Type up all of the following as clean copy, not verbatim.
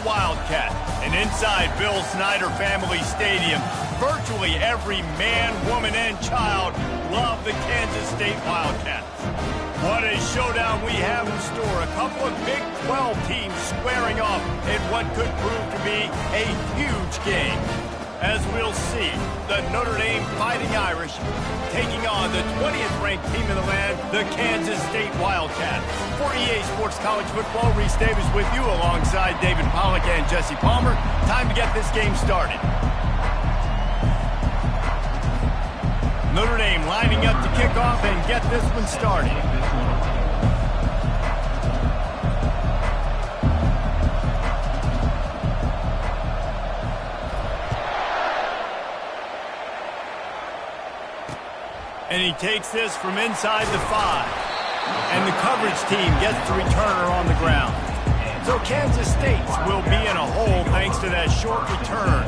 Wildcat. And inside Bill Snyder Family Stadium, virtually every man, woman, and child love the Kansas State Wildcats. What a showdown we have in store. A couple of Big 12 teams squaring off in what could prove to be a huge game. As we'll see, the Notre Dame Fighting Irish taking on the 20th ranked team in the land, the Kansas State Wildcats. For EA Sports College Football, Reese Davis with you alongside David Pollack and Jesse Palmer. Time to get this game started. Notre Dame lining up to kick off and get this one started. And he takes this from inside the 5. And the coverage team gets the returner on the ground. So Kansas State will be in a hole thanks to that short return.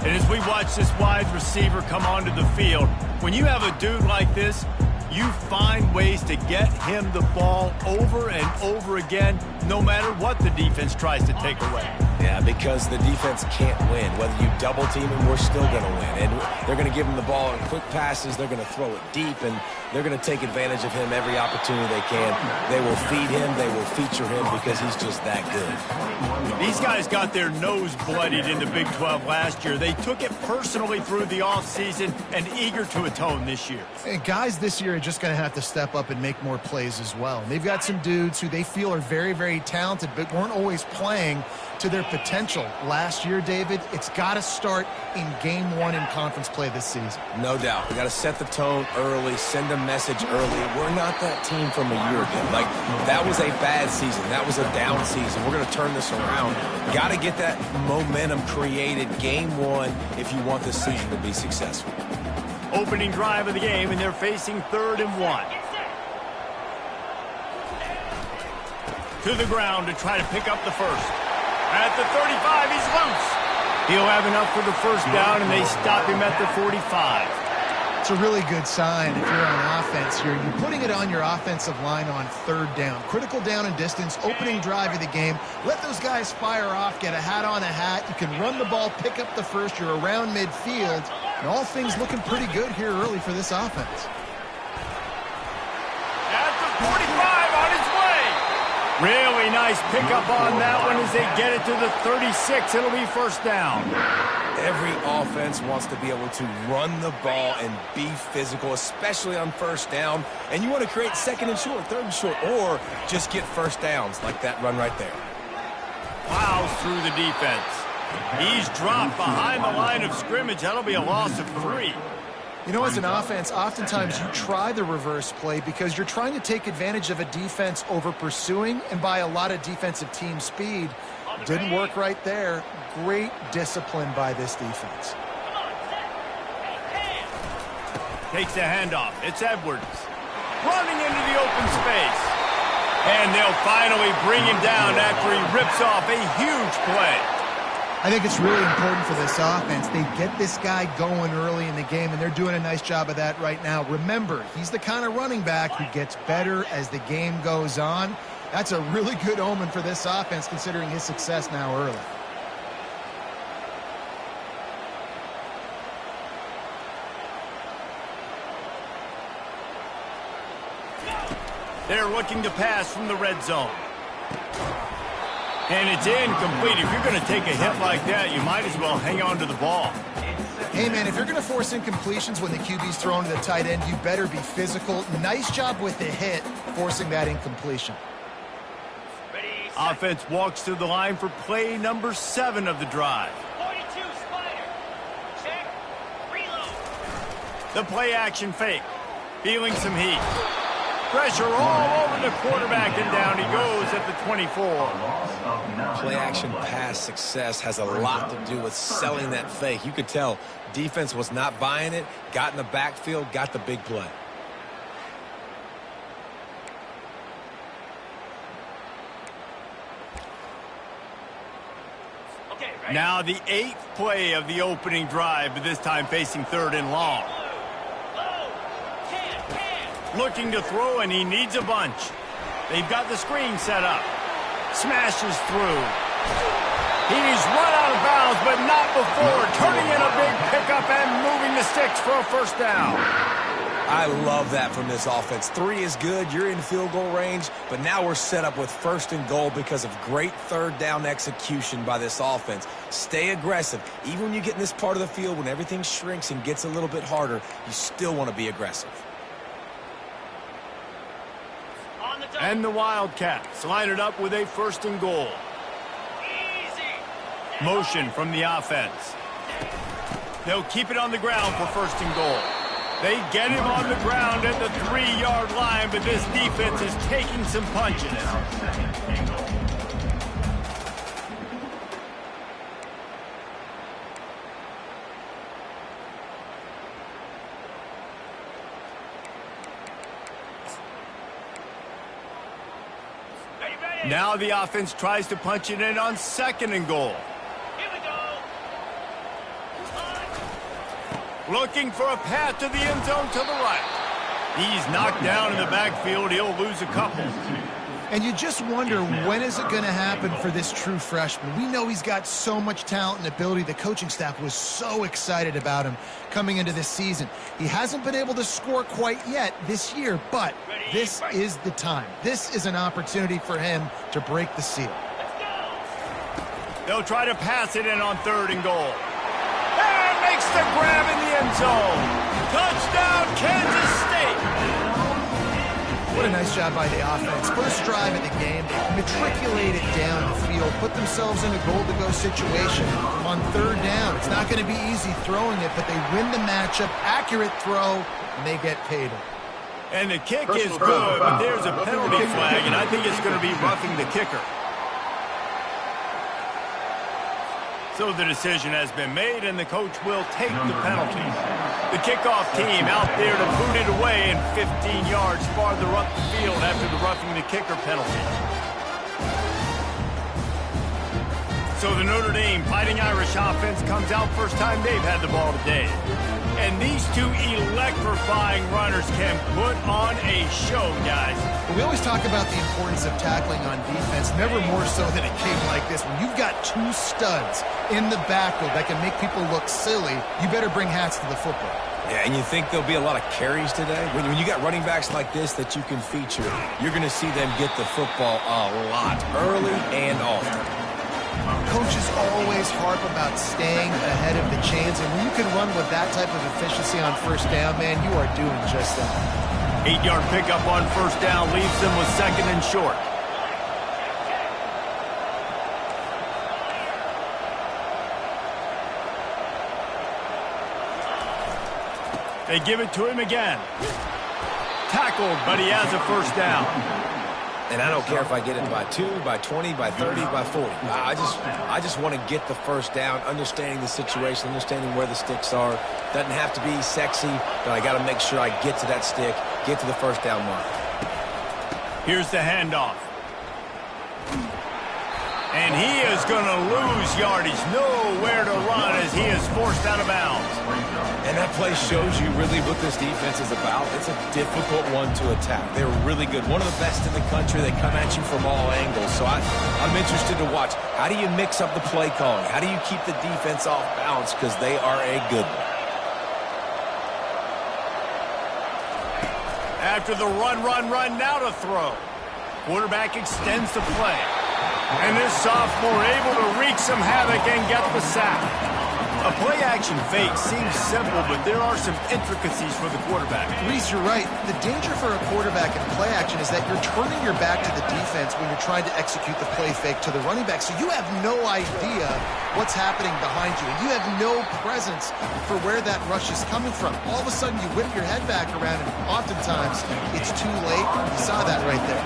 And as we watch this wide receiver come onto the field, when you have a dude like this, you find ways to get him the ball over and over again, no matter what the defense tries to take away. Yeah, because the defense can't win. Whether you double team him, we're still going to win. And they're going to give him the ball in quick passes. They're going to throw it deep, and they're going to take advantage of him every opportunity they can. They will feed him. They will feature him because he's just that good. These guys got their nose bloodied in the Big 12 last year. They took it personally through the offseason and eager to atone this year. And guys this year are just going to have to step up and make more plays as well. And they've got some dudes who they feel are very, very talented but weren't always playing to their potential. Last year, David, it's got to start in game 1 in conference play this season. No doubt. We got to set the tone early, send a message early. We're not that team from a year ago. Like, that was a bad season. That was a down season. We're going to turn this around. Got to get that momentum created game 1 if you want this season to be successful. Opening drive of the game, and they're facing 3rd and 1. To the ground to try to pick up the first. At the 35, he's loose. He'll have enough for the first down, and they stop him at the 45. It's a really good sign if you're on offense here. You're putting it on your offensive line on 3rd down. Critical down and distance, opening drive of the game. Let those guys fire off, get a hat on a hat. You can run the ball, pick up the first. You're around midfield. And all things looking pretty good here early for this offense. At the 45, on his way. Really nice pickup on that one as they get it to the 36. It'll be first down. Every offense wants to be able to run the ball and be physical, especially on first down. And you want to create 2nd and short, 3rd and short, or just get first downs like that run right there. Plows through the defense. He's dropped behind the line of scrimmage. That'll be a loss of 3. You know, as an offense, oftentimes you try the reverse play because you're trying to take advantage of a defense over pursuing and by a lot of defensive team speed. Didn't work right there. Great discipline by this defense. Takes the handoff. It's Edwards. Running into the open space. And they'll finally bring him down after he rips off a huge play. I think it's really important for this offense. They get this guy going early in the game, and they're doing a nice job of that right now. Remember, he's the kind of running back who gets better as the game goes on. That's a really good omen for this offense, considering his success now early. They're looking to pass from the red zone. And it's incomplete. If you're going to take a hit like that, you might as well hang on to the ball. Hey, man, if you're going to force incompletions when the QB's thrown to the tight end, you better be physical. Nice job with the hit, forcing that incompletion. Offense walks to the line for play number 7 of the drive. 42 Spider. Check. Reload. The play action fake. Feeling some heat. Pressure all over the quarterback, and down he goes at the 24. Play action pass success has a lot to do with selling that fake. You could tell defense was not buying it, got in the backfield, got the big play. Now the 8th play of the opening drive, but this time facing 3rd and long. Looking to throw, and he needs a bunch. They've got the screen set up. Smashes through. He's run out of bounds, but not before turning in a big pickup and moving the sticks for a first down. I love that from this offense. 3 is good. You're in field goal range, but now we're set up with 1st and goal because of great third down execution by this offense. Stay aggressive. Even when you get in this part of the field, when everything shrinks and gets a little bit harder, you still want to be aggressive. On the double. And the Wildcats line it up with a 1st and goal. Easy. Motion from the offense. They'll keep it on the ground for 1st and goal. They get him on the ground at the 3-yard line, but this defense is taking some punches. Now the offense tries to punch it in on 2nd and goal. Here we go. Looking for a path to the end zone to the right. He's knocked down in the backfield. He'll lose a couple. And you just wonder, when is it going to happen for this true freshman? We know he's got so much talent and ability. The coaching staff was so excited about him coming into this season. He hasn't been able to score quite yet this year, but this is the time. This is an opportunity for him to break the seal. Let's go. They'll try to pass it in on 3rd and goal. And makes the grab in the end zone. Touchdown, Kansas State. What a nice job by the offense. First drive of the game, they matriculated down the field, put themselves in a goal-to-go situation on 3rd down. It's not going to be easy throwing it, but they win the matchup. Accurate throw, and they get paid. And the kick is good, but there's a penalty flag, and I think it's going to be roughing the kicker. So the decision has been made, and the coach will take the penalty. The kickoff team out there to boot it away and 15 yards farther up the field after the roughing the kicker penalty. So the Notre Dame Fighting Irish offense comes out first time they've had the ball today. And these two electrifying runners can put on a show, guys. We always talk about the importance of tackling on defense, never more so than a game like this. When you've got 2 studs in the backfield that can make people look silly, you better bring hats to the football. Yeah, and you think there'll be a lot of carries today? When you got running backs like this that you can feature, you're going to see them get the football a lot, early and often. Coaches always harp about staying ahead of the chains, and when you can run with that type of efficiency on 1st down, man, you are doing just that. 8-yard pickup on 1st down leaves them with 2nd and short. They give it to him again. Tackled, but he has a 1st down. And I don't care if I get it by 2, by 20, by 30, by 40. I just want to get the 1st down, understanding the situation, understanding where the sticks are. Doesn't have to be sexy, but I got to make sure I get to that stick, get to the 1st down mark. Here's the handoff. And he is going to lose yardage. Nowhere to run as he is forced out of bounds. And that play shows you really what this defense is about. It's a difficult one to attack. They're really good. One of the best in the country. They come at you from all angles. So I'm interested to watch. How do you mix up the play calling? How do you keep the defense off balance? Because they are a good one. After the run, now to throw. Quarterback extends the play. And this sophomore able to wreak some havoc and get the sack. A play-action fake seems simple, but there are some intricacies for the quarterback. Reese, you're right. The danger for a quarterback in play-action is that you're turning your back to the defense when you're trying to execute the play fake to the running back. So you have no idea what's happening behind you, and you have no presence for where that rush is coming from. All of a sudden, you whip your head back around, and oftentimes it's too late. You saw that right there.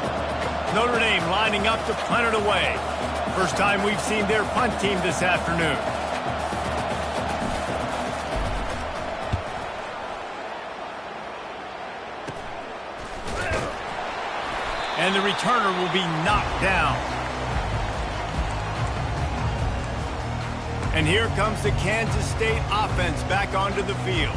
Notre Dame lining up to punt it away. First time we've seen their punt team this afternoon. And the returner will be knocked down. And here comes the Kansas State offense back onto the field.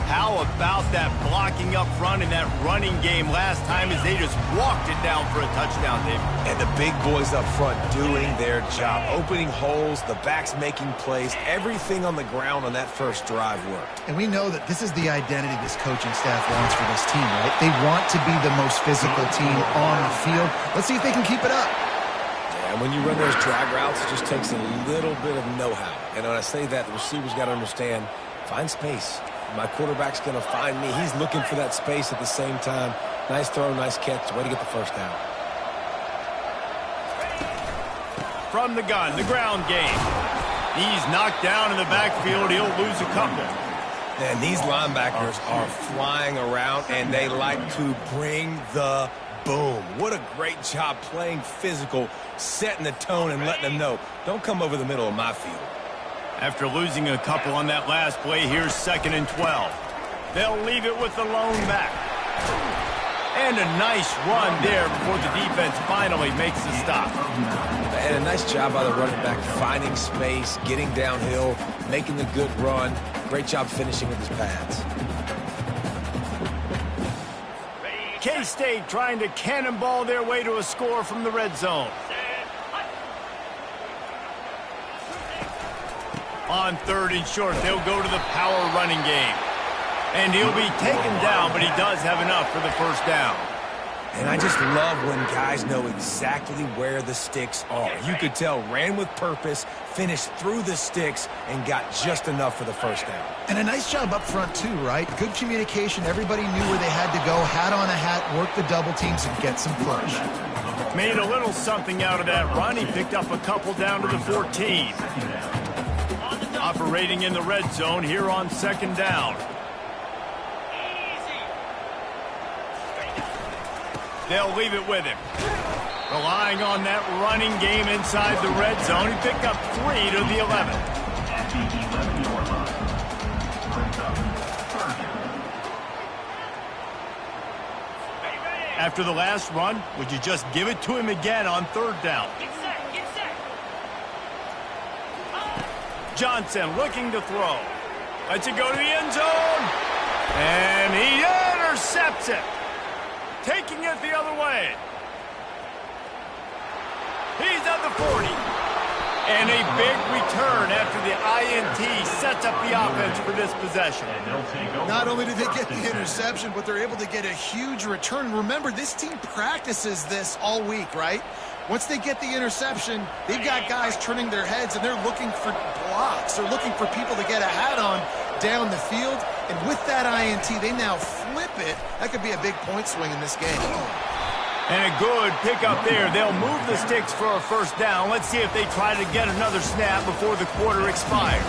How about that blocking up front in that running game last time as they just walked it down for a touchdown, David? And the big boys up front doing their job, opening holes, the backs making plays, everything on the ground on that first drive worked. And we know that this is the identity this coaching staff wants for this team, right? They want to be the most physical team on the field. Let's see if they can keep it up. Yeah, and when you run those drag routes, it just takes a little bit of know-how. And when I say that, the receivers got to understand, find space. My quarterback's going to find me. He's looking for that space at the same time. Nice throw, nice catch. Way to get the first down. From the gun, the ground game. He's knocked down in the backfield. He'll lose a couple. And these linebackers are flying around, and they like to bring the boom. What a great job playing physical, setting the tone and letting them know, don't come over the middle of my field. After losing a couple on that last play, here's 2nd and 12. They'll leave it with the lone back. And a nice run there before the defense finally makes the stop. And a nice job by the running back, finding space, getting downhill, making the good run. Great job finishing with his pads. K-State trying to cannonball their way to a score from the red zone. On 3rd and short, they'll go to the power running game. And he'll be taken down, but he does have enough for the first down. And I just love when guys know exactly where the sticks are. You could tell, ran with purpose, finished through the sticks, and got just enough for the first down. And a nice job up front, too, right? Good communication. Everybody knew where they had to go. Hat on a hat, work the double teams, and get some push. Made a little something out of that run. He picked up a couple down to the 14. Operating in the red zone here on 2nd down. They'll leave it with him. Relying on that running game inside the red zone. He picked up 3 to the 11. After the last run, would you just give it to him again on 3rd down? Get set, get set. Johnson looking to throw. Lets it go to the end zone. And he intercepts it. Taking it the other way. He's at the 40. And a big return after the INT sets up the offense for this possession. Not only did they get the interception, but they're able to get a huge return. Remember, this team practices this all week, right? Once they get the interception, they've got guys turning their heads, and they're looking for blocks. They're looking for people to get a hat on down the field. And with that INT, they now flip it. That could be a big point swing in this game. And a good pickup there. They'll move the sticks for a first down. Let's see if they try to get another snap before the quarter expires.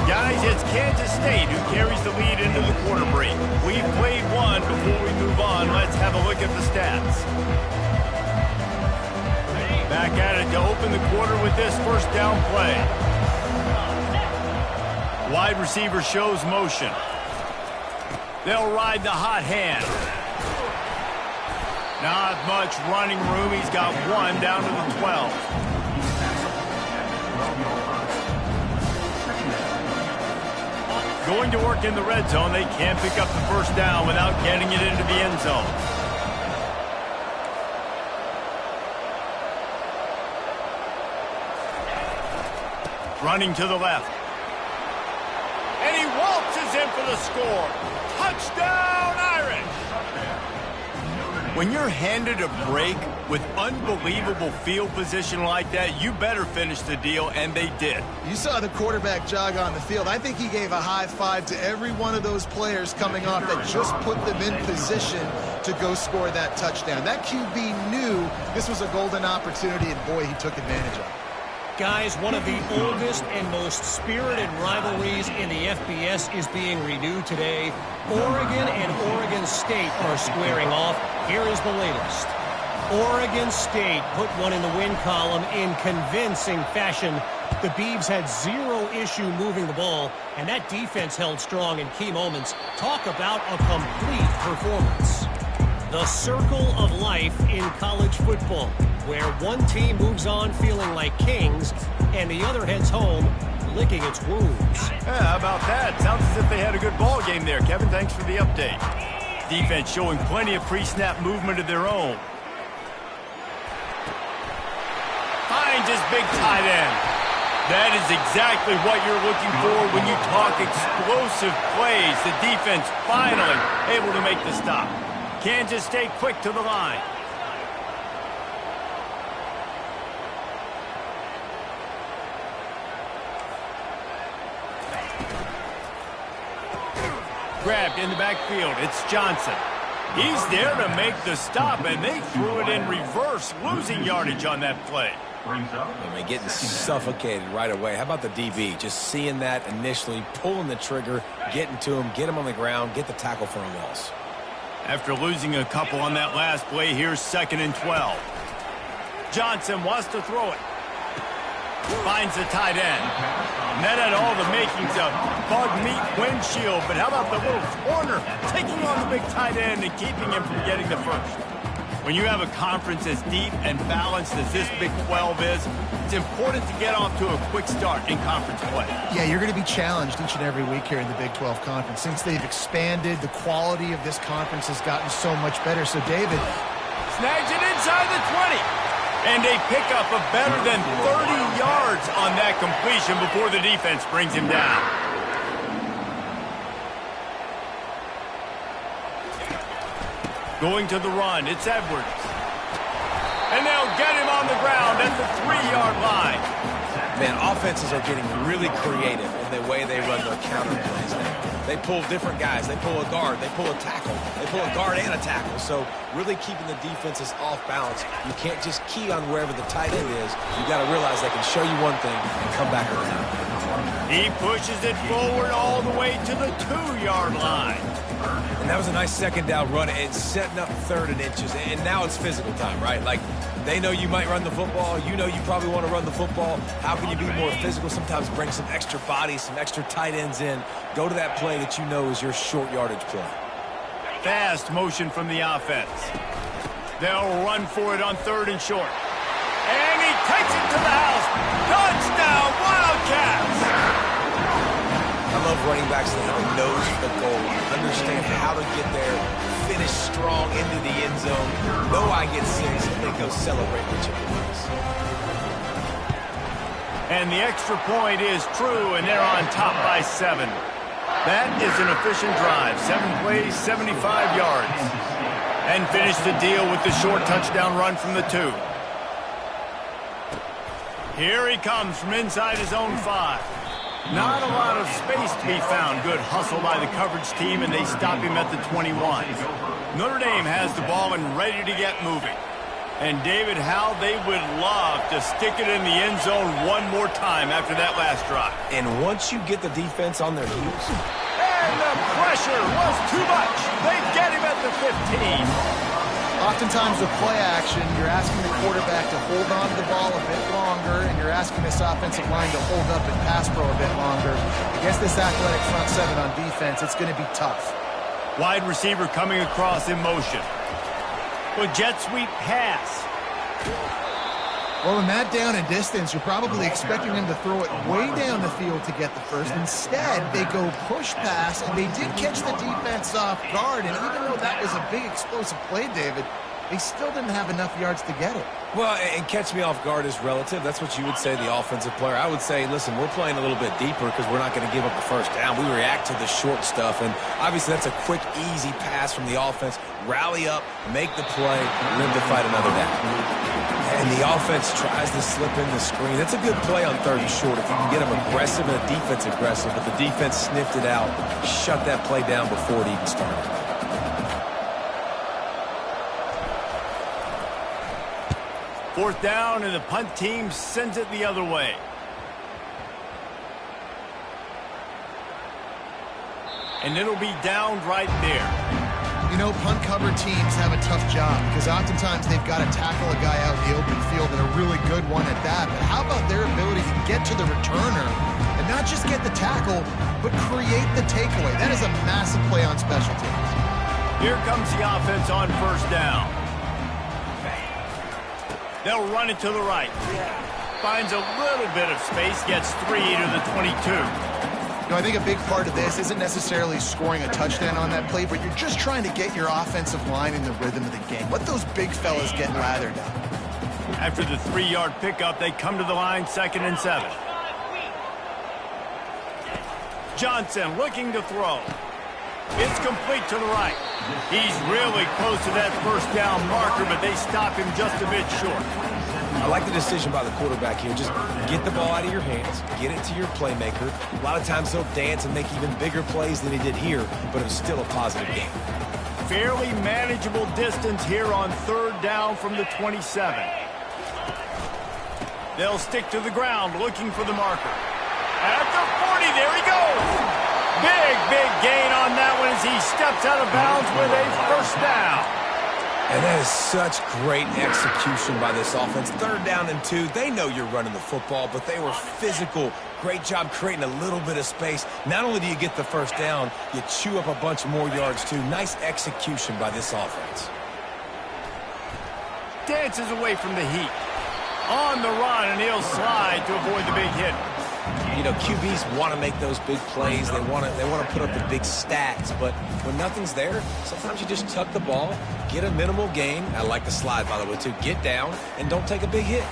Guys, it's Kansas State who carries the lead into the quarter break. We've played one. Before we move on, let's have a look at the stats. Back at it to open the quarter with this first down play. Wide receiver shows motion. They'll ride the hot hand. Not much running room. He's got 1 down to the 12. Going to work in the red zone. They can't pick up the first down without getting it into the end zone. Running to the left. And he waltzes in for the score. Touchdown, Irish! When you're handed a break with unbelievable field position like that, you better finish the deal, and they did. You saw the quarterback jog on the field. I think he gave a high five to every one of those players coming off that just put them in position to go score that touchdown. That QB knew this was a golden opportunity, and boy, he took advantage of it. Guys, one of the oldest and most spirited rivalries in the FBS is being renewed today. Oregon and Oregon State are squaring off. Here is the latest. Oregon State put one in the win column in convincing fashion. The Beavs had 0 issue moving the ball, and that defense held strong in key moments. Talk about a complete performance. The circle of life in college football, where one team moves on feeling like kings and the other heads home licking its wounds. Yeah, how about that? Sounds as if they had a good ball game there. Kevin, thanks for the update. Defense showing plenty of pre-snap movement of their own. Finds his big tight end. That is exactly what you're looking for when you talk explosive plays. The defense finally able to make the stop. Kansas State quick to the line. Grabbed in the backfield. It's Johnson. He's there to make the stop, and they threw it in reverse, losing yardage on that play. I mean, getting suffocated right away. How about the DB? Just seeing that initially, pulling the trigger, getting to him, get him on the ground, get the tackle for a loss. After losing a couple on that last play, here's 2nd and 12. Johnson wants to throw it. Finds the tight end. And that had all the makings of bug meat windshield, but how about the little corner taking on the big tight end and keeping him from getting the first? When you have a conference as deep and balanced as this Big 12 is, it's important to get off to a quick start in conference play. Yeah, you're going to be challenged each and every week here in the Big 12 Conference. Since they've expanded, the quality of this conference has gotten so much better. So, David snags it inside the 20. And a pickup of better than 30 yards on that completion before the defense brings him down. Going to the run, it's Edwards. And they'll get him on the ground at the 3-yard line. Man, offenses are getting really creative in the way they run their counter plays now. They pull different guys. They pull a guard. They pull a tackle. They pull a guard and a tackle. So really keeping the defenses off balance. You can't just key on wherever the tight end is. You got to realize they can show you one thing and come back around. He pushes it forward all the way to the 2-yard line. And that was a nice second down run and setting up 3rd and inches. And now it's physical time, right? Like, they know you might run the football. You know you probably want to run the football. How can you be more physical? Sometimes bring some extra bodies, some extra tight ends in. Go to that play that you know is your short yardage play. Fast motion from the offense. They'll run for it on 3rd and short. And he takes it to the house. Touchdown, Wildcats! I love running backs that have a nose for the goal line, understand how to get there, finish strong into the end zone, know I get 6, and then go celebrate with chicken wings. And the extra point is true, and they're on top by 7. That is an efficient drive. 7 plays, 75 yards. And finish the deal with the short touchdown run from the 2. Here he comes from inside his own 5. Not a lot of space to be found. Good hustle by the coverage team, and they stop him at the 21. Notre Dame has the ball and ready to get moving. And David, how they would love to stick it in the end zone one more time after that last drive. And once you get the defense on their heels. And the pressure was too much. They get him at the 15. Oftentimes with play action, you're asking the quarterback to hold on to the ball a bit longer, and you're asking this offensive line to hold up and pass pro a bit longer. Against this athletic front 7 on defense, it's going to be tough. Wide receiver coming across in motion. With jet sweep pass. Well, in that down and distance, you're probably expecting them to throw it way down the field to get the first. Instead, they go push pass, and they did catch the defense off guard. And even though that was a big explosive play, David, they still didn't have enough yards to get it. Well, and catch me off guard is relative. That's what you would say, the offensive player. I would say, listen, we're playing a little bit deeper because we're not going to give up the first down. We react to the short stuff, and obviously that's a quick, easy pass from the offense. Rally up, make the play, live to fight another down. And the offense tries to slip in the screen. That's a good play on 3rd and short if you can get them aggressive and the defense aggressive, but the defense sniffed it out, shut that play down before it even started. Fourth down, and the punt team sends it the other way. And it'll be down right there. You know, punt cover teams have a tough job because oftentimes they've got to tackle a guy out in the open field, and a really good one at that. But how about their ability to get to the returner and not just get the tackle, but create the takeaway? That is a massive play on special teams. Here comes the offense on 1st down. They'll run it to the right. finds a little bit of space, gets 3 to the 22. I think a big part of this isn't necessarily scoring a touchdown on that play, but you're just trying to get your offensive line in the rhythm of the game. Let those big fellas get lathered up. After the 3-yard pickup, they come to the line, 2nd and 7. Johnson looking to throw. It's complete to the right. He's really close to that first down marker, but they stop him just a bit short. I like the decision by the quarterback here. Just get the ball out of your hands, get it to your playmaker. A lot of times he'll dance and make even bigger plays than he did here, but it was still a positive game. Fairly manageable distance here on 3rd down from the 27. They'll stick to the ground looking for the marker. At the 40, there he goes. Big gain on that one as he steps out of bounds with a first down. And that is such great execution by this offense. 3rd down and 2. They know you're running the football, but they were physical. Great job creating a little bit of space. Not only do you get the first down, you chew up a bunch more yards too. Nice execution by this offense. Dances away from the heat. On the run, and he'll slide to avoid the big hit. You know, QBs want to make those big plays. They want to put up the big stats. But when nothing's there, sometimes you just tuck the ball, get a minimal gain. I like the slide, by the way, too. Get down and don't take a big hit.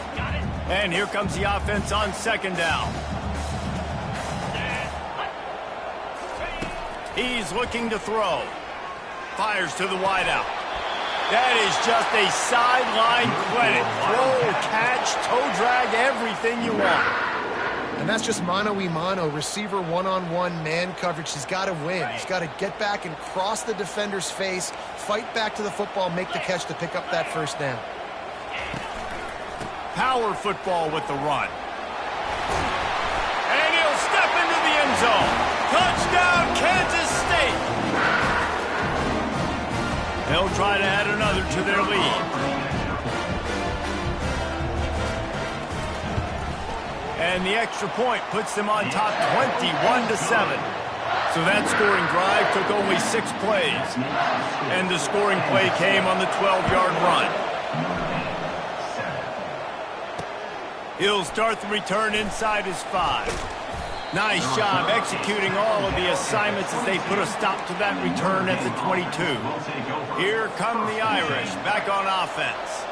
And here comes the offense on 2nd down. He's looking to throw. Fires to the wideout. That is just a sideline credit. Throw, catch, toe drag, everything you want. And that's just mano-a-mano, receiver one-on-one man coverage. He's got to win. He's got to get back and cross the defender's face, fight back to the football, make the catch to pick up that first down. Power football with the run. And he'll step into the end zone. Touchdown, Kansas State. They'll try to add another to their lead. And the extra point puts them on top 21-7. So that scoring drive took only 6 plays. And the scoring play came on the 12-yard run. He'll start the return inside his 5. Nice job executing all of the assignments as they put a stop to that return at the 22. Here come the Irish back on offense.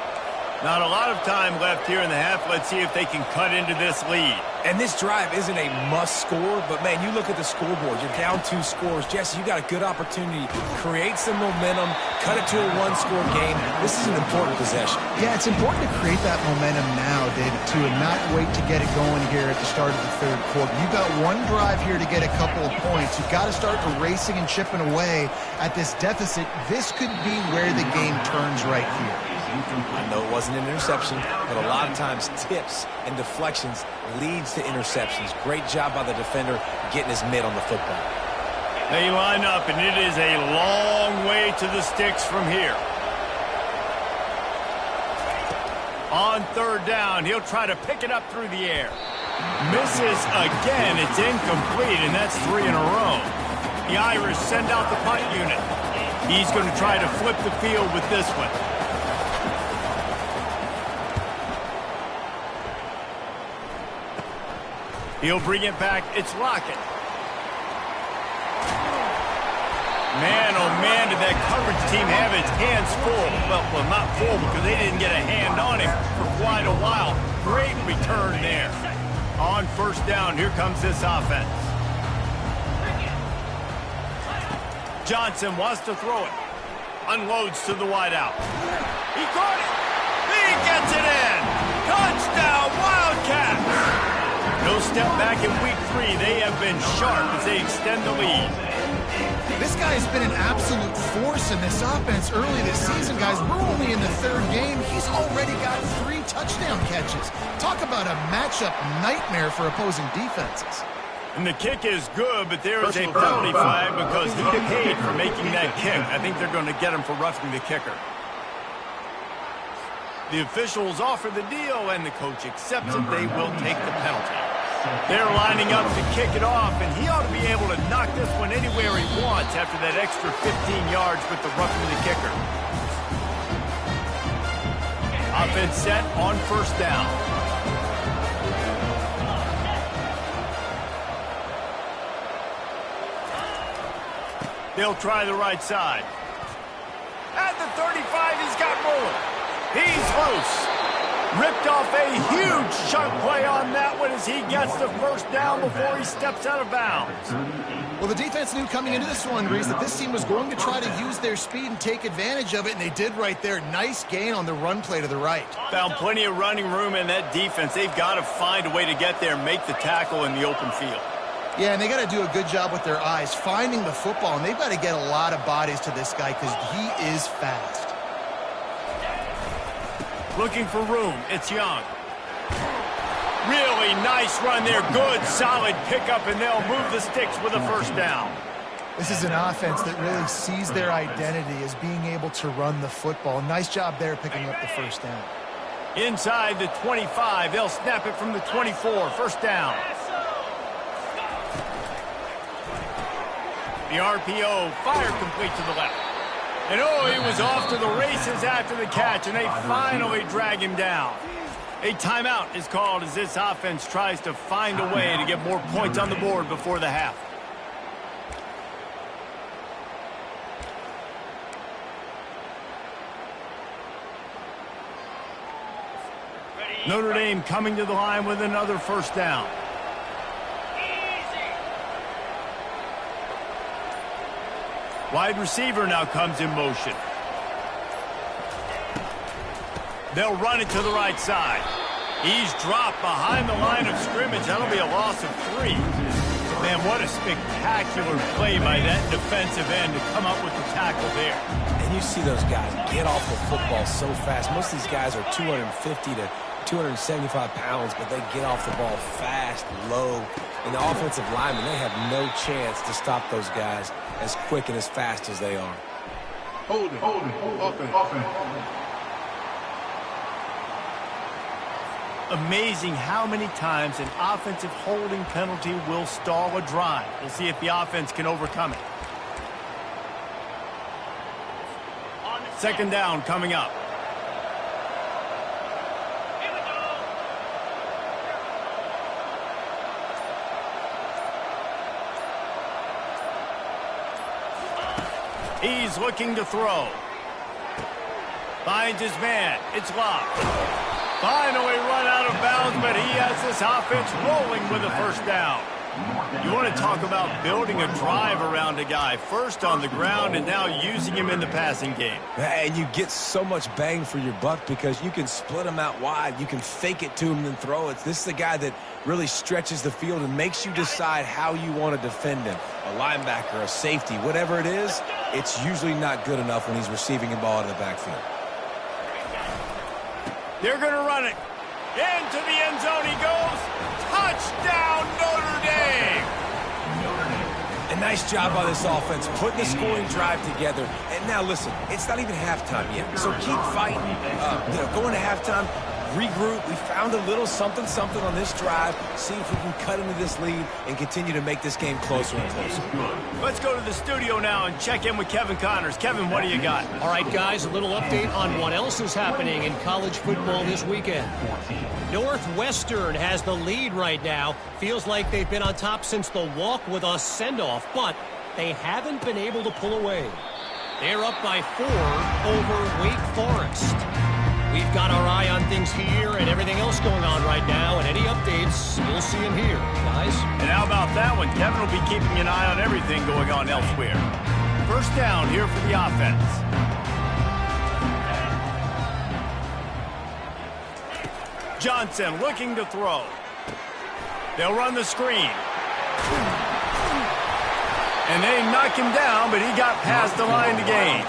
Not a lot of time left here in the half. Let's see if they can cut into this lead. And this drive isn't a must score, but, man, you look at the scoreboard. You're down 2 scores. Jesse, you got a good opportunity. Create some momentum. Cut it to a 1-score game. This is an important possession. Yeah, it's important to create that momentum now, David, too, and not wait to get it going here at the start of the 3rd quarter. You've got one drive here to get a couple of points. You've got to start erasing and chipping away at this deficit. This could be where the game turns right here. I know it wasn't an interception, but a lot of times tips and deflections leads to interceptions. Great job by the defender getting his mitt on the football. They line up, and it is a long way to the sticks from here. On 3rd down, he'll try to pick it up through the air. Misses again. It's incomplete, and that's 3 in a row. The Irish send out the punt unit. He's going to try to flip the field with this one. He'll bring it back. It's Lockett. Man, oh man, did that coverage team have its hands full. Well, not full because they didn't get a hand on him for quite a while. Great return there. On 1st down, here comes this offense. Johnson wants to throw it. Unloads to the wideout. He caught it. He gets it in. Touchdown, Wildcats. No step back in week 3. They have been sharp as they extend the lead. This guy has been an absolute force in this offense early this season, guys. We're only in the 3rd game. He's already got 3 touchdown catches. Talk about a matchup nightmare for opposing defenses. And the kick is good, but there is a penalty flag because he paid for making that kick. I think they're going to get him for roughing the kicker. The officials offer the deal, and the coach accepts it. They will take the penalty. They're lining up to kick it off, and he ought to be able to knock this one anywhere he wants after that extra 15 yards with the roughing the kicker. Offense set on 1st down. They'll try the right side. At the 35, he's got room. He's loose. Ripped off a huge chunk play on that one as he gets the first down before he steps out of bounds. Well, the defense knew coming into this one, Reese, that this team was going to try to use their speed and take advantage of it, and they did right there. Nice gain on the run play to the right. Found plenty of running room in that defense. They've got to find a way to get there and make the tackle in the open field. Yeah, and they got to do a good job with their eyes, finding the football, and they've got to get a lot of bodies to this guy because he is fast. Looking for room. It's Young. Really nice run there. Good, solid pickup, and they'll move the sticks with a first down. This is an offense that really sees their identity as being able to run the football. Nice job there picking up the first down. Inside the 25, they'll snap it from the 24. First down. The RPO, fire complete to the left. And oh, he was off to the races after the catch, and they finally drag him down. A timeout is called as this offense tries to find a way to get more points on the board before the half. Notre Dame coming to the line with another first down. Wide receiver now comes in motion. They'll run it to the right side. He's dropped behind the line of scrimmage. That'll be a loss of 3. Man, what a spectacular play by that defensive end to come up with the tackle there. And you see those guys get off the football so fast. Most of these guys are 250 to 275 pounds, but they get off the ball fast, low. And the offensive linemen, they have no chance to stop those guys as quick and as fast as they are. Hold it, offense. Amazing how many times an offensive holding penalty will stall a drive. We'll see if the offense can overcome it. Second down coming up. He's looking to throw. Finds his man. It's locked. Finally run out of bounds, but he has this offense rolling with a first down. You want to talk about building a drive around a guy. First on the ground and now using him in the passing game. And you get so much bang for your buck because you can split him out wide. You can fake it to him and throw it. This is the guy that really stretches the field and makes you decide how you want to defend him. A linebacker, a safety, whatever it is, it's usually not good enough when he's receiving the ball out of the backfield. They're going to run it. Into the end zone he goes. Touchdown, Notre Dame. A nice job by this offense, putting the scoring drive together. And now, listen, it's not even halftime yet. So keep fighting. Going to halftime, regroup. We found a little something on this drive. See if we can cut into this lead and continue to make this game closer and closer. Let's go to the studio now and check in with Kevin Connors. Kevin, what do you got? All right, guys, a little update on what else is happening in college football this weekend. Northwestern has the lead right now. Feels like they've been on top since the walk with us send-off, but they haven't been able to pull away. They're up by 4 over Wake Forest. We've got our eye on things here and everything else going on right now, and any updates, you'll see them here, guys. And how about that one? Kevin will be keeping an eye on everything going on elsewhere. First down here for the offense. Johnson looking to throw. They'll run the screen. And they knock him down, but he got past the line to gain.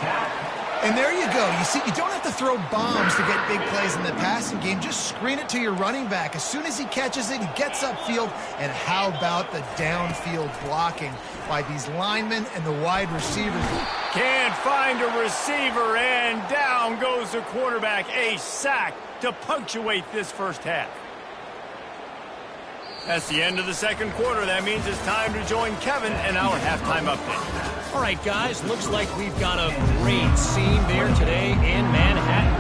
And there you go. You see, you don't have to throw bombs to get big plays in the passing game. Just screen it to your running back. As soon as he catches it, he gets upfield. And how about the downfield blocking by these linemen and the wide receivers? Can't find a receiver, and down goes the quarterback. A sack to punctuate this first half. That's the end of the second quarter. That means it's time to join Kevin in our halftime update. All right, guys, looks like we've got a great scene there today in Manhattan.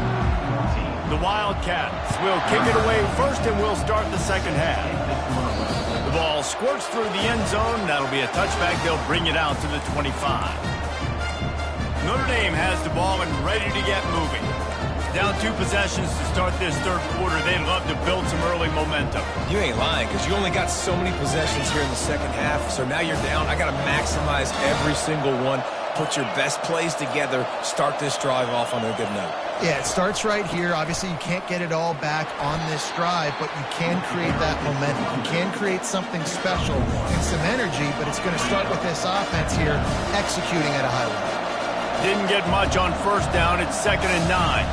The Wildcats will kick it away first, and we'll start the second half. The ball squirts through the end zone. That'll be a touchback. They'll bring it out to the 25. Notre Dame has the ball and ready to get moving. Down 2 possessions to start this third quarter. They'd love to build some early momentum. You ain't lying, because you only got so many possessions here in the second half, so now you're down. I got to maximize every single one. Put your best plays together. Start this drive off on a good note. Yeah, it starts right here. Obviously, you can't get it all back on this drive, but you can create that momentum. You can create something special and some energy, but it's going to start with this offense here executing at a high level. Didn't get much on first down. It's 2nd and 9.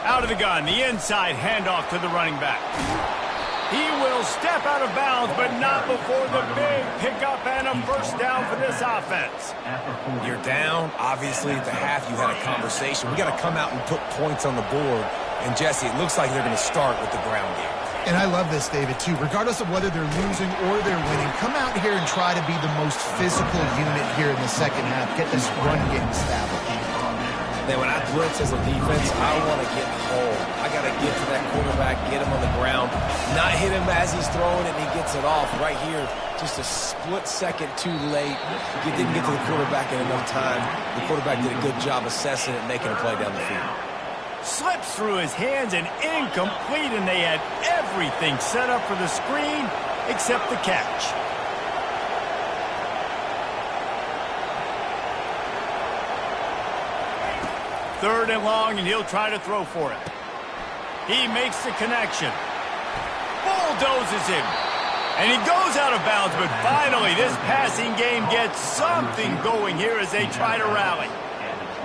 Out of the gun, the inside handoff to the running back. He will step out of bounds, but not before the big pickup and a first down for this offense. You're down. Obviously, at the half, you had a conversation. We got to come out and put points on the board. And, Jesse, it looks like they're going to start with the ground game. And I love this, David, too. Regardless of whether they're losing or they're winning, come out here and try to be the most physical unit here in the second half. Get this run game established. Then when I blitz as a defense, I want to get home. I got to get to that quarterback, get him on the ground, not hit him as he's throwing it, and he gets it off. Right here, just a split second too late. You didn't get to the quarterback in enough time. The quarterback did a good job assessing it and making a play down the field. Slips through his hands and incomplete, and they had everything set up for the screen except the catch. Third and long, and he'll try to throw for it. He makes the connection. Bulldozes him. And he goes out of bounds, but finally this passing game gets something going here as they try to rally.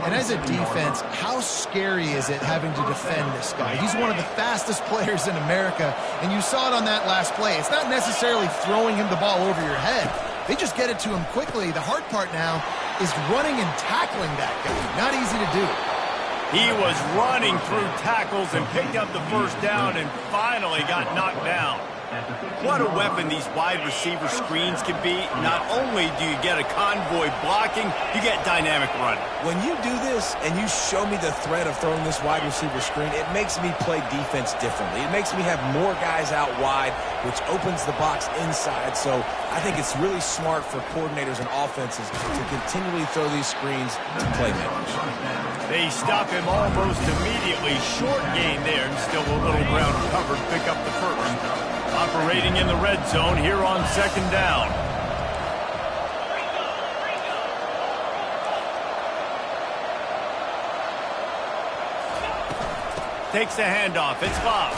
And as a defense, how scary is it having to defend this guy? He's one of the fastest players in America, and you saw it on that last play. It's not necessarily throwing him the ball over your head. They just get it to him quickly. The hard part now is running and tackling that guy. Not easy to do. He was running through tackles and picked up the first down and finally got knocked down. What a weapon these wide receiver screens can be. Not only do you get a convoy blocking, you get dynamic running. When you do this and you show me the threat of throwing this wide receiver screen, it makes me play defense differently. It makes me have more guys out wide, which opens the box inside. So I think it's really smart for coordinators and offenses to continually throw these screens to playmakers. They stop him almost immediately. Short gain there, and still a little ground covered. Pick up the first. Operating in the red zone here on 2nd down. Takes the handoff. It's Love.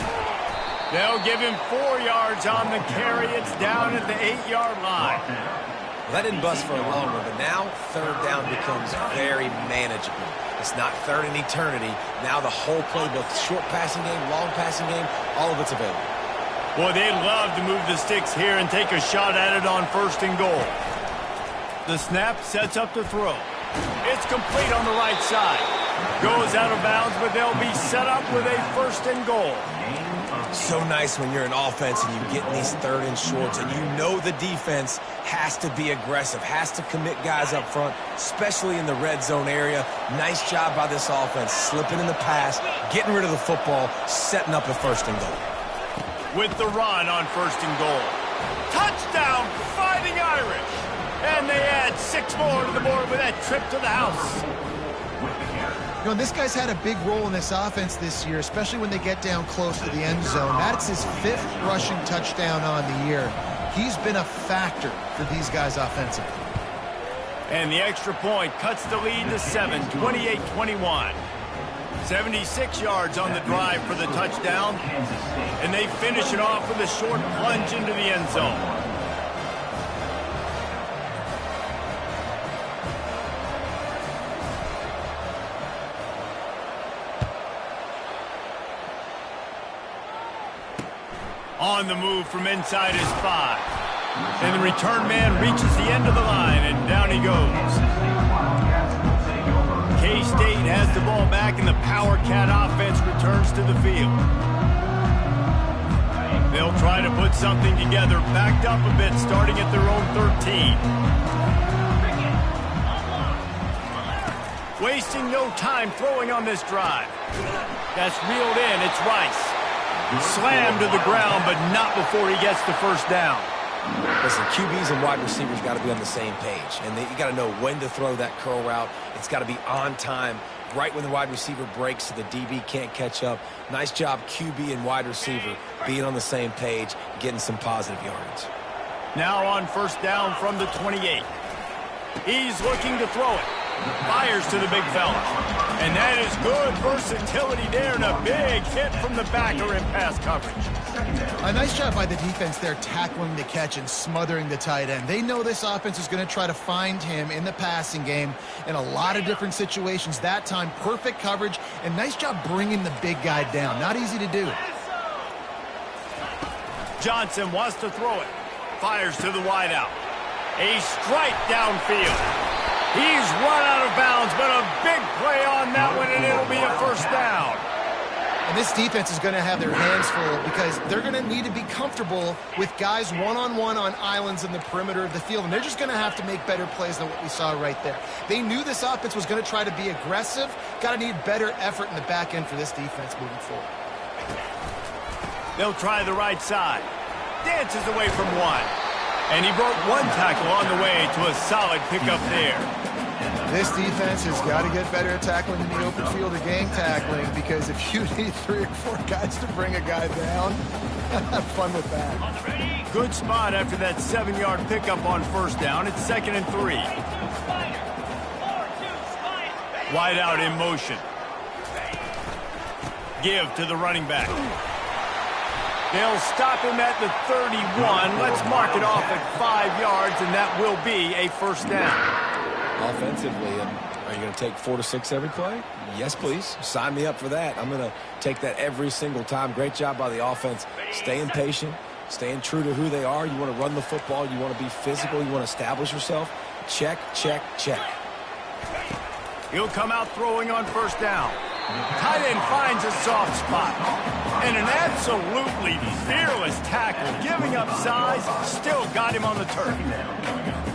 They'll give him 4 yards on the carry. It's down at the 8-yard line. Well, that didn't bust for a long one, but now 3rd down becomes very manageable. It's not third in eternity. Now the whole playbook, short passing game, long passing game, all of it's available. Boy, they'd love to move the sticks here and take a shot at it on 1st and goal. The snap sets up the throw. It's complete on the right side. Goes out of bounds, but they'll be set up with a 1st and goal. So nice when you're an offense and you get in these 3rd and shorts and you know the defense has to be aggressive, has to commit guys up front, especially in the red zone area. Nice job by this offense, slipping in the pass, getting rid of the football, setting up a 1st and goal. With the run on 1st and goal. Touchdown, Fighting Irish! And they add 6 more to the board with that trip to the house. You know, this guy's had a big role in this offense this year, especially when they get down close to the end zone. That's his 5th rushing touchdown on the year. He's been a factor for these guys offensively. And the extra point cuts the lead to 7, 28-21. 76 yards on the drive for the touchdown. And they finish it off with a short plunge into the end zone. On the move from inside his 5. And the return man reaches the end of the line, and down he goes. K-State has the ball back, and the Power Cat offense returns to the field. They'll try to put something together, backed up a bit, starting at their own 13. Wasting no time throwing on this drive. That's reeled in. It's Rice. Slammed to the ground, but not before he gets the first down. Listen, QBs and wide receivers got to be on the same page, and you got to know when to throw that curl route. It's got to be on time, right when the wide receiver breaks so the DB can't catch up. Nice job, QB and wide receiver, being on the same page, getting some positive yardage. Now on first down from the 28. He's looking to throw it. Fires to the big fella. And that is good versatility there, and a big hit from the backer in pass coverage. A nice job by the defense there tackling the catch and smothering the tight end. They know this offense is going to try to find him in the passing game in a lot of different situations. That time, perfect coverage, and nice job bringing the big guy down. Not easy to do. Johnson wants to throw it. Fires to the wideout. A strike downfield. He's run out of bounds, but a big play on that one, and it'll be a first down. And this defense is going to have their hands full because they're going to need to be comfortable with guys one-on-one on islands in the perimeter of the field, and they're just going to have to make better plays than what we saw right there. They knew this offense was going to try to be aggressive. Got to need better effort in the back end for this defense moving forward. They'll try the right side. Dances away from one. And he broke one tackle on the way to a solid pickup there. This defense has got to get better at tackling in the open field or gang tackling, because if you need 3 or 4 guys to bring a guy down, have fun with that. Good spot after that 7-yard pickup on first down. It's 2nd and 3. Wide out in motion. Give to the running back. They'll stop him at the 31. Let's mark it off at 5 yards, and that will be a first down. Offensively, are you going to take 4 to 6 every play? Yes, please. Sign me up for that. I'm going to take that every single time. Great job by the offense. Staying patient, staying true to who they are. You want to run the football. You want to be physical. You want to establish yourself. Check, check, check. He'll come out throwing on first down. Tight end finds a soft spot. And an absolutely fearless tackle, giving up size, still got him on the turf.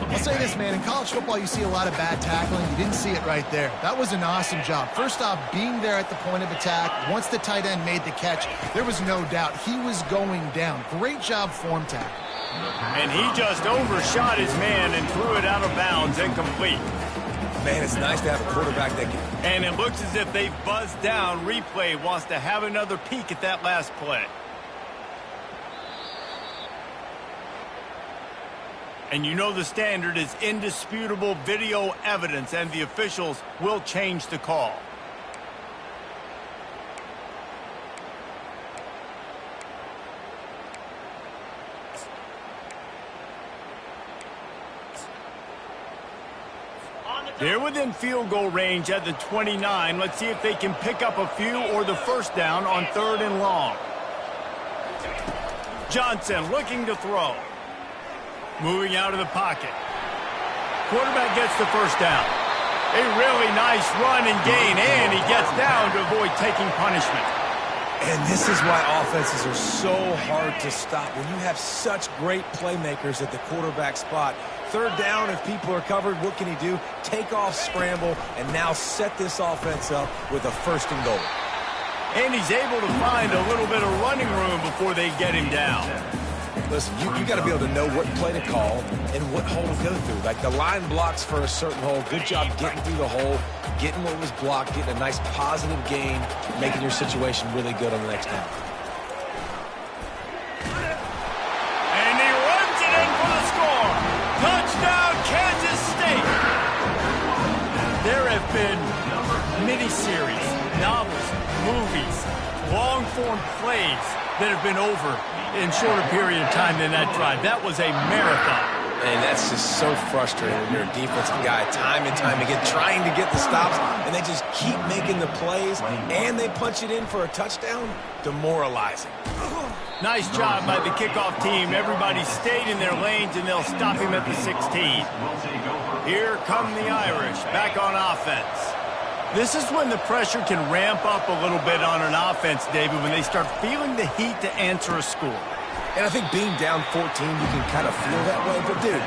I'll say this, man, in college football you see a lot of bad tackling. You didn't see it right there. That was an awesome job. First off, being there at the point of attack. Once the tight end made the catch, there was no doubt he was going down. Great job form tackle. And he just overshot his man and threw it out of bounds, incomplete. Man, it's nice to have a quarterback that can... And it looks as if they've buzzed down. Replay wants to have another peek at that last play. And you know the standard is indisputable video evidence, and the officials will change the call. They're within field goal range at the 29. Let's see if they can pick up a few or the first down on 3rd and long. Johnson looking to throw. Moving out of the pocket. Quarterback gets the first down. A really nice run and gain, and he gets down to avoid taking punishment. And this is why offenses are so hard to stop. When you have such great playmakers at the quarterback spot, 3rd down, if people are covered, what can he do? Take off, scramble, and now set this offense up with a 1st and goal. And he's able to find a little bit of running room before they get him down. Listen, you got to be able to know what play to call and what hole to go through. Like the line blocks for a certain hole. Good job getting through the hole, getting what was blocked, getting a nice positive gain, making your situation really good on the next down. And he runs it in for the score. Touchdown, Kansas State. There have been miniseries, novels, movies, long-form plays that have been over in shorter period of time than that drive. That was a marathon. And that's just so frustrating when you're a defensive guy time and time again trying to get the stops, and they just keep making the plays, and they punch it in for a touchdown. Demoralizing. Nice job by the kickoff team. Everybody stayed in their lanes, and they'll stop him at the 16. Here come the Irish back on offense. This is when the pressure can ramp up a little bit on an offense, David, when they start feeling the heat to answer a score. And I think being down 14, you can kind of feel that way. But, dude,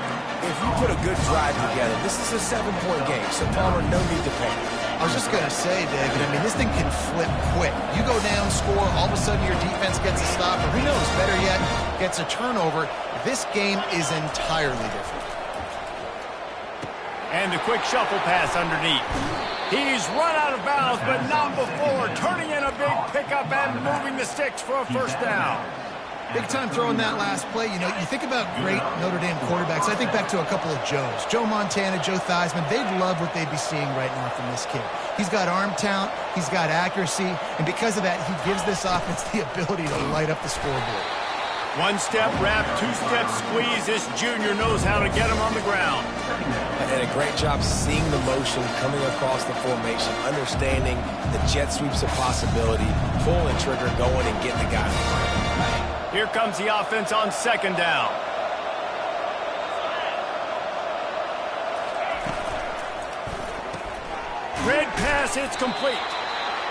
if you put a good drive together, this is a 7-point game, so Palmer, no need to panic. I was just going to say, David, I mean, this thing can flip quick. You go down, score, all of a sudden your defense gets a stop, or who knows, better yet, gets a turnover. This game is entirely different. And the quick shuffle pass underneath. He's run out of bounds, but not before turning in a big pickup and moving the sticks for a first down. Big time throwing that last play. You know, you think about great Notre Dame quarterbacks. I think back to a couple of Joes. Joe Montana, Joe Theismann. They'd love what they'd be seeing right now from this kid. He's got arm talent. He's got accuracy. And because of that, he gives this offense the ability to light up the scoreboard. One-step wrap, two-step squeeze. This junior knows how to get him on the ground. And a great job seeing the motion coming across the formation, understanding the jet sweep's a possibility, pulling the trigger, going and getting the guy. Here comes the offense on second down. Red pass, it's complete.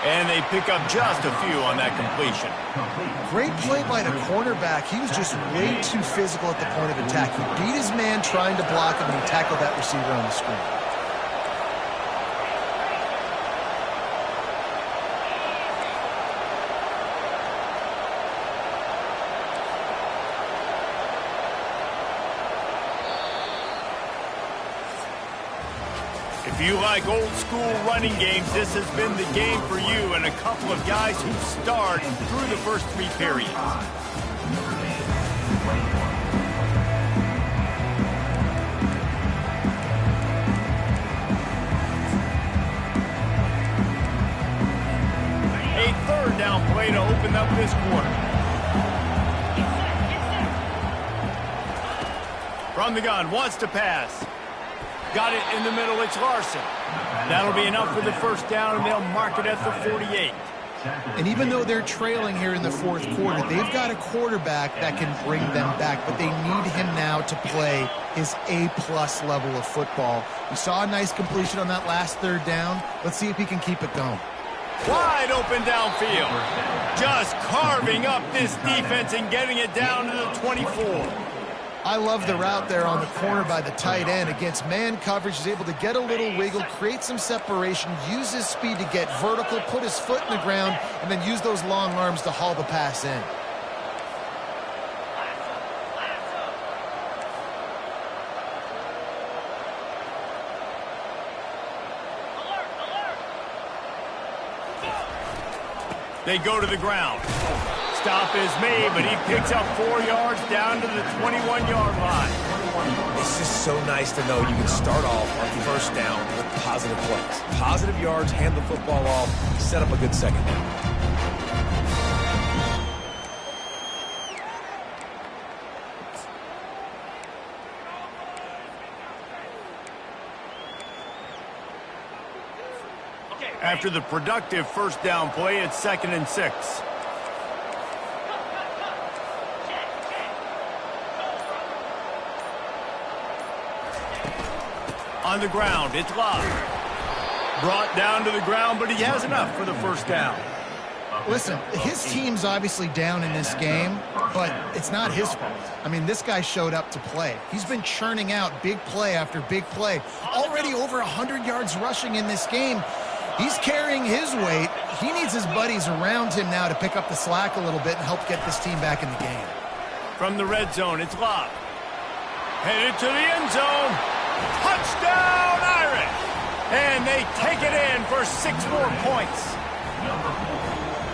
And they pick up just a few on that completion. Great play by the cornerback. He was just way too physical at the point of attack. He beat his man trying to block him, and he tackled that receiver on the screen. If you like old school running games, this has been the game for you and a couple of guys who starred through the first three periods. A third down play to open up this quarter. From the gun, wants to pass. Got it in the middle, it's Larson. That'll be enough for the first down, and they'll mark it at the 48. And even though they're trailing here in the fourth quarter, they've got a quarterback that can bring them back, but they need him now to play his A-plus level of football. We saw a nice completion on that last third down. Let's see if he can keep it going. Wide open downfield. Just carving up this defense and getting it down to the 24. I love the route there on the corner by the tight end. Against man coverage, he's able to get a little wiggle, create some separation, use his speed to get vertical, put his foot in the ground, and then use those long arms to haul the pass in. They go to the ground. Stop is made, but he picks up 4 yards down to the 21-yard line. It's just so nice to know you can start off on first down with positive plays. Positive yards, hand the football off, set up a good second down. After the productive first down play, it's 2nd and 6. On the ground, it's Love. Brought down to the ground, but he has enough for the first down. Listen, his team's obviously down in this game, but it's not his fault. I mean, this guy showed up to play. He's been churning out big play after big play. Already over 100 yards rushing in this game. He's carrying his weight. He needs his buddies around him now to pick up the slack a little bit and help get this team back in the game. From the red zone, it's Love. Headed to the end zone. Touchdown, Irish! And they take it in for 6 more points.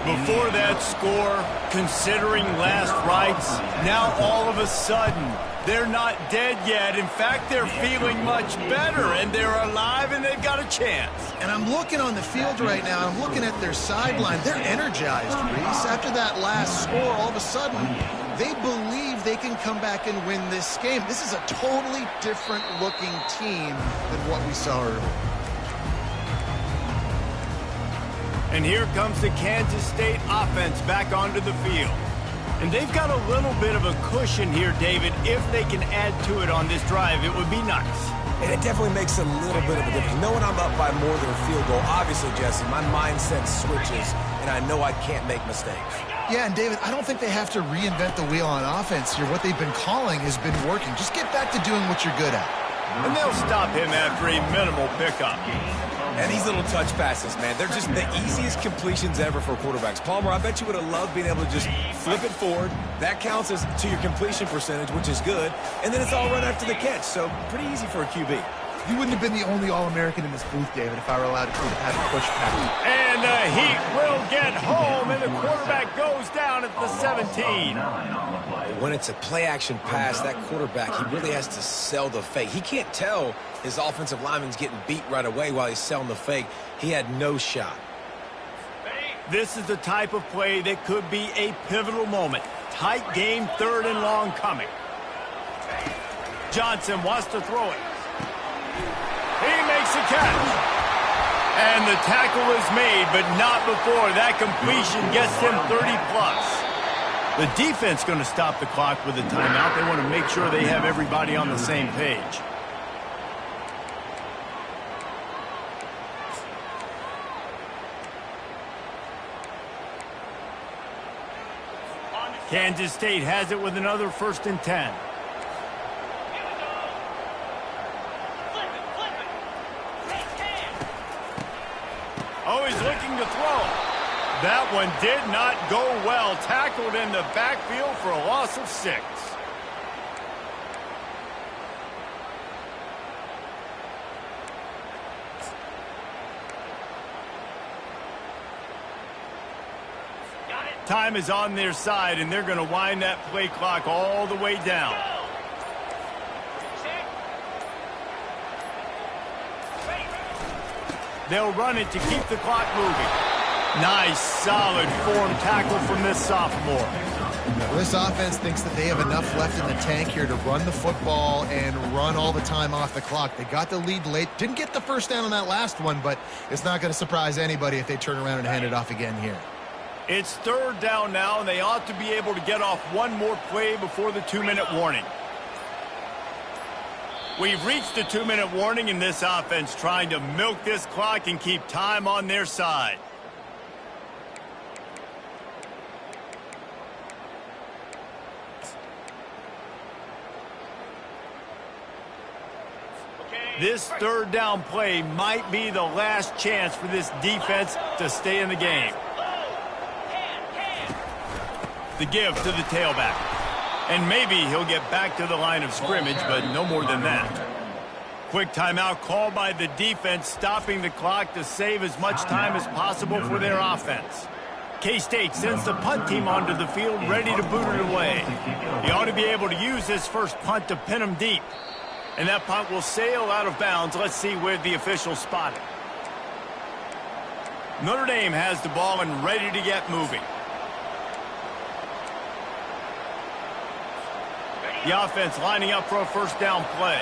Before that score, considering last rites, now all of a sudden, they're not dead yet. In fact, they're feeling much better, and they're alive, and they've got a chance. And I'm looking on the field right now. I'm looking at their sideline. They're energized, Reese. After that last score, all of a sudden, they believe they can come back and win this game. This is a totally different-looking team than what we saw earlier. And here comes the Kansas State offense back onto the field. And they've got a little bit of a cushion here, David. If they can add to it on this drive, it would be nice. And it definitely makes a little bit of a difference. Knowing I'm up by more than a field goal, obviously, Jesse, my mindset switches, and I know I can't make mistakes. Yeah, and David, I don't think they have to reinvent the wheel on offense here. What they've been calling has been working. Just get back to doing what you're good at. and they'll stop him after a minimal pickup. And these little touch passes, man, they're just the easiest completions ever for quarterbacks. Palmer, I bet you would have loved being able to just flip it forward. That counts as to your completion percentage, which is good. And then it's all run after the catch, so pretty easy for a QB. You wouldn't have been the only All-American in this booth, David, if I were allowed to have a push pass. And the Heat will get home, and the quarterback goes down at the 17. When it's a play-action pass, that quarterback, he really has to sell the fake. He can't tell his offensive lineman's getting beat right away while he's selling the fake. He had no shot. This is the type of play that could be a pivotal moment. Tight game, 3rd and long coming. Johnson wants to throw it. He makes a catch. And the tackle is made, but not before that completion gets him 30+. The defense going to stop the clock with a timeout. They want to make sure they have everybody on the same page. Kansas State has it with another 1st and 10. Oh, he's looking to throw. That one did not go well. Tackled in the backfield for a loss of 6. Time is on their side, and they're going to wind that play clock all the way down. They'll run it to keep the clock moving. Nice, solid form tackle from this sophomore. This offense thinks that they have enough left in the tank here to run the football and run all the time off the clock. They got the lead late. Didn't get the first down on that last one, but it's not going to surprise anybody if they turn around and hand it off again here. It's 3rd down now, and they ought to be able to get off one more play before the 2-minute warning. We've reached the 2-minute warning, and this offense trying to milk this clock and keep time on their side. This 3rd down play might be the last chance for this defense to stay in the game. The give to the tailback. And maybe he'll get back to the line of scrimmage, but no more than that. Quick timeout called by the defense, stopping the clock to save as much time as possible for their offense. K-State sends the punt team onto the field, ready to boot it away. He ought to be able to use this first punt to pin him deep. And that punt will sail out of bounds. Let's see where the officials spot it. Notre Dame has the ball and ready to get moving. The offense lining up for a 1st down play.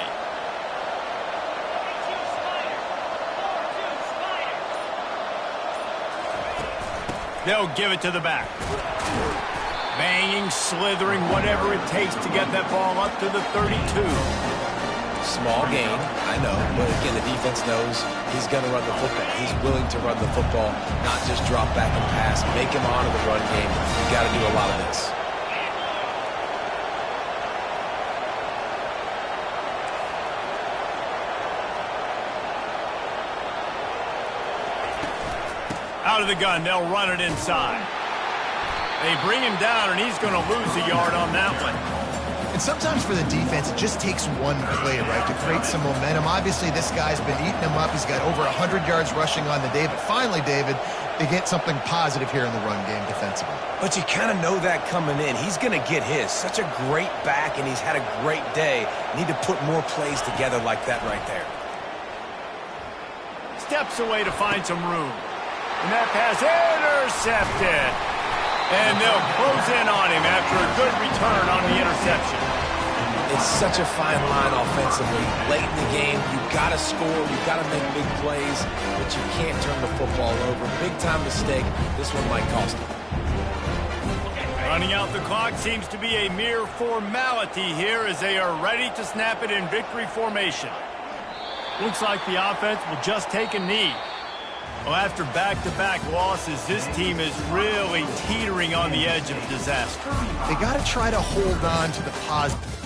They'll give it to the back. Banging, slithering, whatever it takes to get that ball up to the 32. Small gain, I know, but again, the defense knows he's going to run the football. He's willing to run the football, not just drop back and pass, make him honor the run game. You got to do a lot of this. Out of the gun, they'll run it inside. They bring him down, and he's going to lose a yard on that one. And sometimes for the defense, it just takes one play, right, to create some momentum. Obviously, this guy's been eating him up. He's got over 100 yards rushing on the day. But finally, David, they get something positive here in the run game defensively. But you kind of know that coming in. He's going to get his. Such a great back, and he's had a great day. Need to put more plays together like that right there. Steps away to find some room. And that pass intercepted. And they'll close in on him after a good return on the interception. It's such a fine line offensively. Late in the game, you've got to score, you've got to make big plays, but you can't turn the football over. Big-time mistake. This one might cost him. Running out the clock seems to be a mere formality here as they are ready to snap it in victory formation. Looks like the offense will just take a knee. Well, after back-to-back losses, this team is really teetering on the edge of disaster. They got to try to hold on to the positive.